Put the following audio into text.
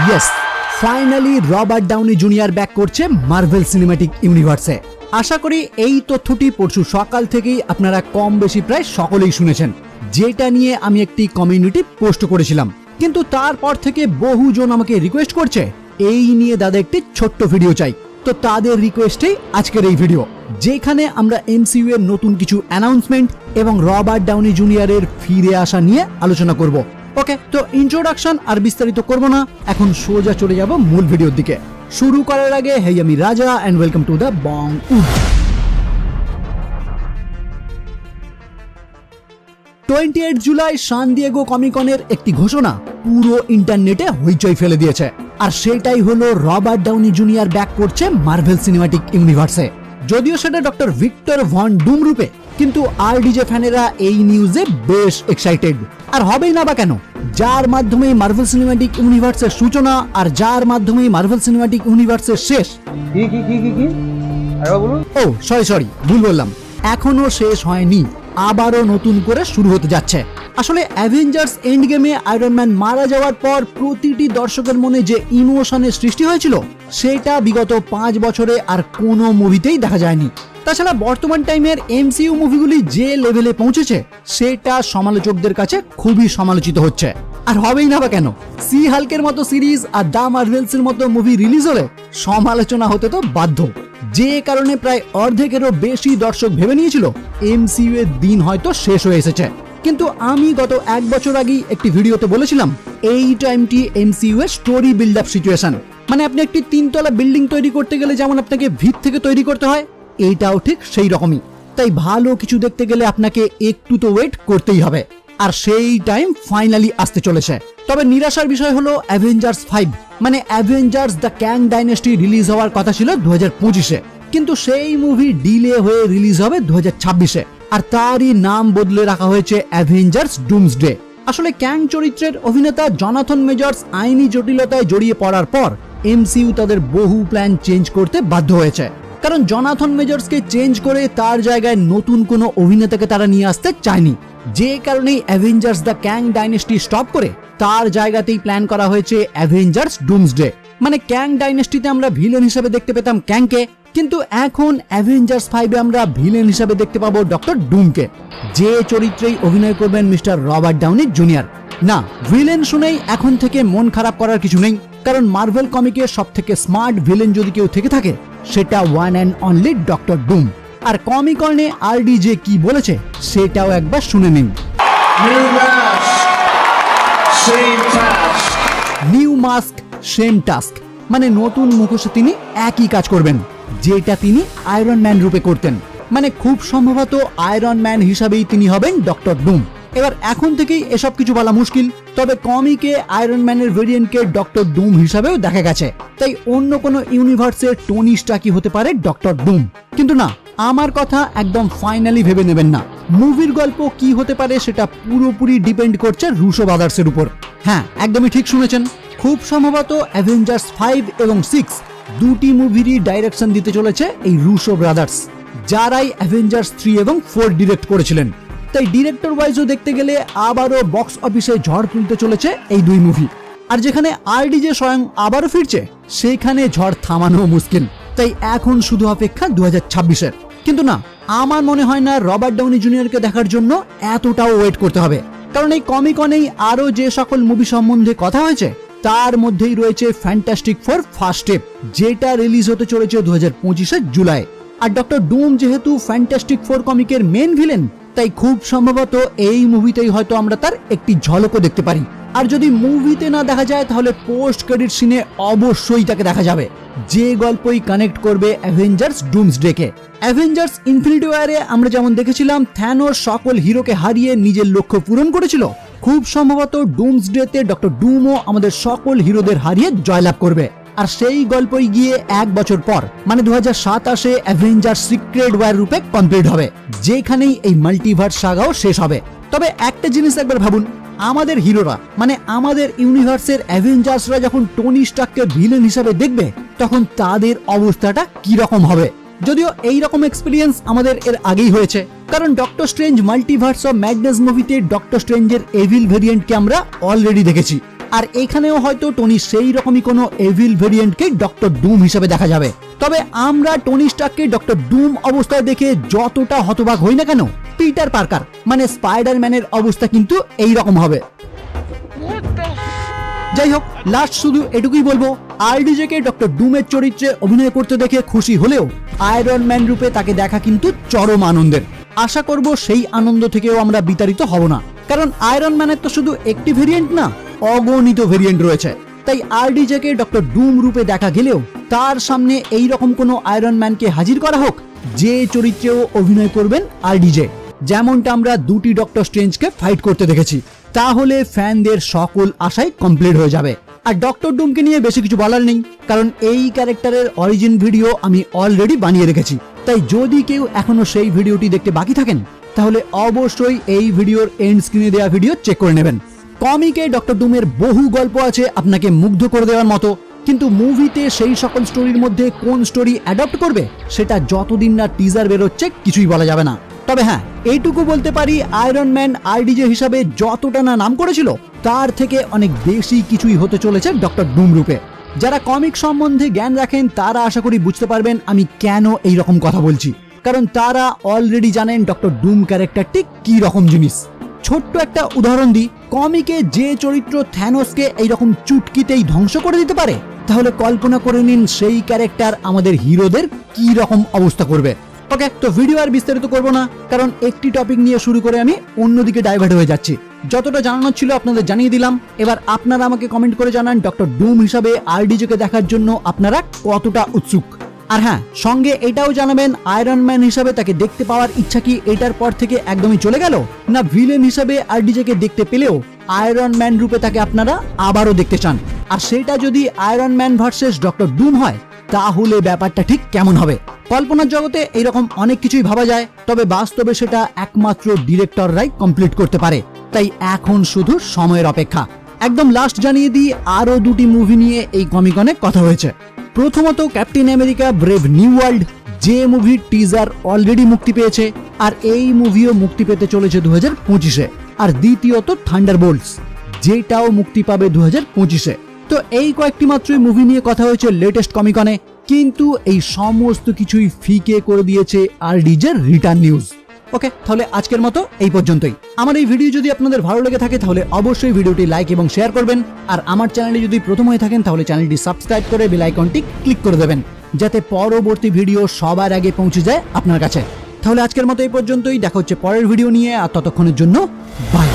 Yes, finally Robert Downey junior back করছে Marvel cinematic ইউনিভার্সে। আশা করি এই তথ্যটি পরশু সকাল থেকেই আপনারা কম বেশি প্রায় সকলেই শুনেছেন, যেটা নিয়ে আমি একটি কমিউনিটি পোস্ট করেছিলাম। কিন্তু তারপর থেকে বহুজন আমাকে রিকোয়েস্ট করছে এই নিয়ে দাদা একটি ছোট্ট ভিডিও চাই। তো তাদের রিকোয়েস্টেই আজকের এই ভিডিও, যেখানে আমরা এমসিইউ এর নতুন কিছু অ্যানাউন্সমেন্ট এবং রবার্ট ডাউনি জুনিয়রের ফিরে আসা নিয়ে আলোচনা করব। ওকে, তো ইন্ট্রোডাকশন আর বিস্তারিত করব না, এখন সোজা চলে যাব মূল ভিডিওর দিকে। শুরু করার আগে হেই, আমি Raja and welcome to the Bong wood. 28 July San Diego কমিকনের একটি ঘোষণা পুরো ইন্টারনেটে হইচই ফেলে দিয়েছে, আর সেটাই হলো রবার্ট ডাউনি জুনিয়র ব্যাক করছে মার্ভেল সিনেম্যাটিক ইউনিভার্সে। যদিও সেটা ডক্টর ভিক্টর ভন ডুম রূপে, কিন্তু আরডিজে ফ্যানেরা এই নিউজে বেশ এক্সাইটেড। আর হবেই না বা কেন, যার মাধ্যমে মার্ভেল সিনেম্যাটিক ইউনিভার্সের সূচনা আর যার মাধ্যমে মার্ভেল সিনেম্যাটিক ইউনিভার্সের শেষ। ও সরি ভুল বললাম, এখনো শেষ হয়নি, আবারও নতুন করে শুরু হতে যাচ্ছে। আসলে অ্যাভেঞ্জার্স এন্ড গেমে আয়রন ম্যান মারা যাওয়ার পর প্রতিটি দর্শকের মনে যে ইমোশনের সৃষ্টি হয়েছিল, সেটা বিগত 5 বছরে আর কোনো মুভিতেই দেখা যায়নি। তাছাড়া বর্তমান টাইমের এমসিইউ মুভিগুলি যে লেভেলে পৌঁছেছে, সেটা সমালোচকদের কাছে খুবই সমালোচিত হচ্ছে। আর হবেই না বা কেন, সি হাল্কের মতো সিরিজ আর দ্য মার্ভেলস এর মতো মুভি রিলিজ হলে সমালোচনা হতে তো বাধ্য। যে কারণে প্রায় অর্ধেকেরও বেশি দর্শক ভেবে নিয়েছিল এমসিইউ এর দিন হয়তো শেষ হয়ে এসেছে। কিন্তু আমি গত 1 বছর আগেই একটি ভিডিওতে বলেছিলাম এই টাইমটি এমসিইউ এর স্টোরি বিল্ড আপ সিচুয়েশন। মানে আপনি একটি 3 তলা বিল্ডিং তৈরি করতে গেলে যেমন আপনাকে ভিত থেকে তৈরি করতে হয়, এইটাও ঠিক সেই রকমই। তাই ভালো কিছু দেখতে গেলে আপনাকে একটু তো ওয়েট করতেই হবে, আর সেই টাইম ফাইনালি আসতে চলেছে। তবে নিরাশার বিষয় হলো অ্যাভেঞ্জার্স 5 মানে অ্যাভেঞ্জার্স দ্য ক্যাং ডাইনেস্টি রিলিজ হওয়ার কথা ছিল 2025-এ, কিন্তু সেই মুভি ডিলে হয়ে রিলিজ হবে 2026-এ, আর তারই নাম বদলে রাখা হয়েছে অ্যাভেঞ্জার্স ডুমসডে। আসলে ক্যাং চরিত্রের অভিনেতা জনাথন মেজর্স আইনি জটিলতায় জড়িয়ে পড়ার পর এমসিইউ তাদের বহু প্ল্যান চেঞ্জ করতে বাধ্য হয়েছে, কারণ জনাথন মেজর্সকে চেঞ্জ করে তার জায়গায় নতুন কোনো অভিনেতাকে তারা নিয়ে আসতে চায়নি। যে কারণেই অ্যাভেঞ্জার্স দ্য ক্যাং ডাইনেস্টি স্টপ করে তার জায়গাতেই প্ল্যান করা হয়েছে অ্যাভেঞ্জার্স ডুমসডে। মানে ক্যাং ডাইনেস্টিতে আমরা ভিলেন হিসেবে দেখতে পেতাম ক্যাংকে, কিন্তু এখন অ্যাভেঞ্জার্স 5-এ আমরা ভিলেন হিসেবে দেখতে পাবো ডক্টর ডুমকে, যে চরিত্রেই অভিনয় করবেন মিস্টার রবার্ট ডাউনি জুনিয়র। না, ভিলেন শুনেই এখন থেকে মন খারাপ করার কিছু নেই, কারণ মার্ভেল কমিকের সবথেকে স্মার্ট ভিলেন যদি কেউ থেকে থাকে, সেটা ওয়ান অ্যান্ড অনলি ডক্টর ডুম। আর কমিকনে আরডিজে কি বলেছে সেটাও একবার শুনে নিন। নিউ মাস্ক সেম টাস্ক, মানে নতুন মুখোশে তিনি একই কাজ করবেন যেটা তিনি আয়রন ম্যান রূপে করতেন। মানে খুব সম্ভবত আয়রন ম্যান হিসাবেই তিনি হবেন ডক্টর ডুম। এবার এখন থেকেই এসব কিছু বলা মুশকিল, তবে কমিকে আয়রন ম্যানের ভেরিয়েন্টকে ডক্টর ডুম হিসাবেও দেখা গেছে। তাই অন্য কোনো ইউনিভার্সের টনি স্টার্কই হতে পারে ডক্টর ডুম। কিন্তু না, আমার কথা একদম ফাইনালি ভেবে নেবেন না। মুভির গল্প কি হতে পারে সেটা পুরোপুরি ডিপেন্ড করছে রুশো ব্রাদার্সের উপর। হ্যাঁ, একদমই ঠিক শুনেছেন, খুব সম্ভবত অ্যাভেঞ্জার্স 5 এবং 6 দুটি মুভিরই ডাইরেকশন দিতে চলেছে এই রুশো ব্রাদার্স, যারাই অ্যাভেঞ্জার্স 3 এবং 4 ডিরেক্ট করেছিলেন। তাই ডিরেক্টর ওয়াইজও দেখতে গেলে আবারও বক্স অফিসে ঝড় তুলতে চলেছে এই দুই মুভি। আর যেখানে আরডিজে স্বয়ং আবারও ফিরছে, সেইখানে ঝড় থামানো মুশকিল। তাই এখন শুধু অপেক্ষা 2026-এর। কিন্তু না, আমার মনে হয় না রবার্ট ডাউনি জুনিয়রকে দেখার জন্য এতটাও ওয়েট করতে হবে, কারণ এই কমিকনেই আরো যে সকল মুভি সম্বন্ধে কথা হয়েছে, তার মধ্যেই রয়েছে ফ্যান্টাস্টিক ফোর ফার্স্ট স্টেপ, যেটা রিলিজ হতে চলেছে 2025-এর জুলাই। আর ডক্টর ডুম যেহেতু ফ্যান্টাস্টিক ফোর কমিকের মেন ভিলেন, তাই খুব সম্ভবত এই মুভিতেই হয়তো আমরা তার একটি ঝলকও দেখতে পারি। আর যদি মুভিতে না দেখা যায়, তাহলে পোস্ট ক্রেডিট সিনে অবশ্যই তাকে দেখা যাবে, যে গল্পই কানেক্ট করবে অ্যাভেঞ্জার্স ডুমসডেকে। অ্যাভেঞ্জার্স ইনফিনিটি ওয়ারে আমরা যেমন দেখেছিলাম থ্যানোস সকল হিরোকে হারিয়ে নিজের লক্ষ্য পূরণ করেছিল, খুব সম্ভবত ডুমসডেতে ডক্টর ডুমও আমাদের সকল হিরোদের হারিয়ে জয়লাভ করবে। আর সেই গল্পই গিয়ে 1 বছর পর মানে 2027-এ অ্যাভেঞ্জার্স সিক্রেট ওয়ার রূপে কমপ্লিট হবে, যেখানেই এই মাল্টিভার্স সাগাও শেষ হবে। তবে একটা জিনিস একবার ভাবুন, আমাদের হিরোরা মানে আমাদের ইউনিভার্সের অ্যাভেঞ্জার্সরা যখন টনি স্টার্ককে ভিলেন হিসাবে দেখবে, তখন তাদের অবস্থাটা কি রকম হবে। যদিও এই রকম এক্সপেরিয়েন্স আমাদের এর আগেই হয়েছে, কারণ doctor strange multiverse of madness মুভিতে ডক্টর স্ট্রেঞ্জের এভিল ভেরিয়েন্টকে আমরা অলরেডি দেখেছি। আর এখানেও হয়তো টনি সেই রকমই কোনো এভিল ভেরিয়েন্টকে ডক্টর ডুম হিসেবে দেখা যাবে। তবে আমরা টনি স্টার্ককে ডক্টর ডুম অবস্থায় দেখে যতটা হতবাক হই না কেন, পিটার পার্কার মানে স্পাইডারম্যানের অবস্থা কিন্তু এই রকম হবে। যাই হোক, লাস্ট শুধু এটুকুই বলবো, আরডিজে কে ডক্টর ডুমের চরিত্রে অভিনয় করতে দেখে খুশি হলেও আয়রন ম্যান রূপে তাকে দেখা কিন্তু চরম আনন্দের। আশা করব সেই আনন্দ থেকেও আমরা বিতাড়িত হব না, কারণ আয়রন ম্যানের তো শুধু একটি ভেরিয়েন্ট না, অগণিত ভেরিয়েন্ট রয়েছে। তাই আরডিজে কে ডক্টর ডুম রূপে দেখা গেলেও তার সামনে এই রকম কোনো আয়রন ম্যানকে হাজির করা হোক যে চরিত্রেও অভিনয় করবেন আরডিজে, যেমনটা আমরা দুটি ডক্টর স্ট্রেঞ্জকে ফাইট করতে দেখেছি, তাহলে ফ্যানদের সকল আশাই কমপ্লিট হয়ে যাবে। আর ডক্টর ডুমকে নিয়ে বেশি কিছু বলার নেই, কারণ এই ক্যারেক্টারের অরিজিন ভিডিও আমি অলরেডি বানিয়ে রেখেছি। তাই যদি কেউ এখনো সেই ভিডিওটি দেখতে বাকি থাকেন তাহলে অবশ্যই এই ভিডিওর এন্ড স্ক্রিনে দেওয়া ভিডিও চেক করে নেবেন। কমিকে ডক্টর ডুমের বহু গল্প আছে আপনাকে মুগ্ধ করে দেওয়ার মতো, কিন্তু মুভিতে সেই সকল স্টোরির মধ্যে কোন স্টোরি অ্যাডপ্ট করবে সেটা যতদিন না টিজার বেরোচ্ছে কিছুই বলা যাবে না। তবে হ্যাঁ, এইটুকু বলতে পারি, আয়রন ম্যান আরডিজে হিসাবে যতটা না নাম করেছিল তার থেকে অনেক বেশি কিছুই হতে চলেছে ডক্টর ডুম রূপে। যারা কমিক সম্বন্ধে জ্ঞান রাখেন তারা আশা করি বুঝতে পারবেন আমি কেন এই রকম কথা বলছি, কারণ তারা অলরেডি জানেন ডক্টর ডুম ক্যারেক্টারটি কি রকম জিনিস। ছোট্ট একটা উদাহরণ দিই, কমিকে যে চরিত্র থ্যানোসকে এইরকম চুটকিতেই ধ্বংস করে দিতে পারে, তাহলে কল্পনা করে নিন সেই ক্যারেক্টার আমাদের হিরোদের কি রকম অবস্থা করবে। ওকে, তো ভিডিও আর বিস্তারিত করব না, কারণ একটি টপিক নিয়ে শুরু করে আমি অন্যদিকে ডাইভার্ট হয়ে যাচ্ছি। যতটা জানানোর ছিল আপনাদের জানিয়ে দিলাম। এবার আপনারা আমাকে কমেন্ট করে জানান ডক্টর ডুম হিসাবে আরডিজেকে দেখার জন্য আপনারা কতটা উৎসুক। আর হ্যাঁ, সঙ্গে এটাও জানাবেন আয়রন ম্যান হিসাবে তাকে দেখতে পাওয়ার ইচ্ছা কি এটার পর থেকে একদমই চলে গেল, না ভিলেন হিসাবে আরডিজেকে দেখতে পেলেও আয়রন ম্যান রূপে তাকে আপনারা আবারও দেখতে চান। আর সেটা যদি আয়রন ম্যান ভার্সেস ডক্টর ডুম হয় তাহলে ব্যাপারটা ঠিক কেমন হবে। কল্পনার জগতে এইরকম অনেক কিছুই ভাবা যায়, তবে বাস্তবে সেটা একমাত্র ডিরেক্টররাই কমপ্লিট করতে পারে। তাই এখন শুধু সময়ের অপেক্ষা। একদম লাস্ট জানিয়ে দিই, আরো দুটি মুভি নিয়ে এই কমিকনে কথা হয়েছে। প্রথমত captain America brave new world, যে মুভির টিজার অলরেডি মুক্তি পেয়েছে, আর এই মুভিও মুক্তি পেতে চলেছে 2025-এ। আর দ্বিতীয়ত থান্ডারবোল্টস, যেটাও মুক্তি পাবে 2025-এ। তো এই কয়েকটি মাত্রই মুভি নিয়ে কথা হয়েছে লেটেস্ট কমিকনে, কিন্তু এই সমস্ত কিছুই ফিকে করে দিয়েছে আরডিজের রিটার্ন নিউজ। ওকে, তাহলে আজকের মতো এই পর্যন্তই। আমার এই ভিডিও যদি আপনাদের ভালো লেগে থাকে তাহলে অবশ্যই ভিডিওটি লাইক এবং শেয়ার করবেন। আর আমার চ্যানেলে যদি প্রথম হয়ে থাকেন তাহলে চ্যানেলটি সাবস্ক্রাইব করে বেল আইকনটি ক্লিক করে দেবেন, যাতে পরবর্তী ভিডিও সবার আগে পৌঁছে যায় আপনার কাছে। তাহলে আজকের মতো এই পর্যন্তই, দেখা হচ্ছে পরের ভিডিও নিয়ে, আর ততক্ষণের জন্য বাই।